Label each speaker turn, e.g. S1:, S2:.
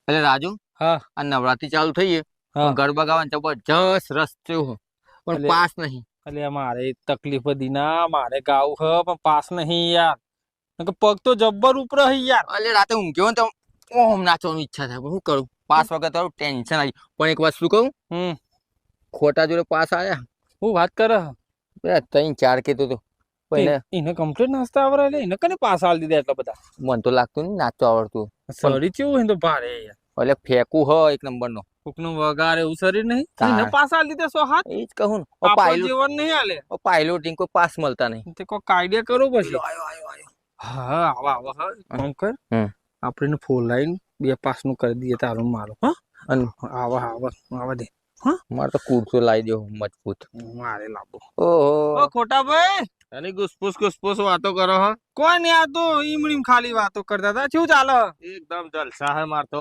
S1: એટલે રાજુ
S2: હા
S1: આ નવરાત્રી ચાલુ થઈ છે
S2: હા
S1: ગરબા ગાવાનો જબરજસ્ત રસ થયો પણ
S2: એટલે
S1: પાસ નહીં.
S2: એટલે મારે તકલીફ હતી ના મારે ગાવું હ પણ પાસ નહીં યાર નકર પગ તો જબ્બર ઉપરે હી યાર.
S1: એટલે રાતે ઊંઘ્યો ને તો ઓમ નાચવાની ઈચ્છા થાય પણ શું કરું પાસ વગર તો ટેન્શન આવી. પણ એક વસ્તુ કહું
S2: હમ
S1: ખોટા જોડે પાસ આયા
S2: હું વાત કરે
S1: બે 3-4 કીધું તો પણ
S2: એને કમ્પ્લીટ નાસ્તા આવડે એટલે એને કને પાસ આલી દીધા એટલા બધા.
S1: મને તો લાગતું નહીં નાચતો આવડતું પણ
S2: શરીર કેવું એને તો ભારે યાર.
S1: એટલે ફેંકું હ એક નંબર નો
S2: કોકનું વગાર એવું શરીર નહીં એને
S1: તાણ.
S2: પાસ આલી દીધા 100 હાથ.
S1: એ જ કહું ને
S2: આપણો જીવન નહીં આલે
S1: પાયલોટિંગ કોઈ પાસ મળતા નહીં.
S2: તે કોક આઈડિયા કરો પછી.
S1: આયો.
S2: હા આવા હા કામ કર
S1: હમ.
S2: આપણે એને ફોન લાઈન 2 પાસ નું કરી દઈએ તારો મારો હા
S1: અને
S2: આવા દે
S1: મારે તો કુર્સો લાવી દો મજબૂત.
S2: મારે લાવો.
S1: ઓહો
S2: ઓ ખોટા ભાઈ
S1: એની ગુસપુસ વાતો કરો હ.
S2: કોઈ નહીં આ તો ઈમડીમ ખાલી વાતો કરતા હતા શું ચાલે.
S1: એકદમ જલસા હે માર તો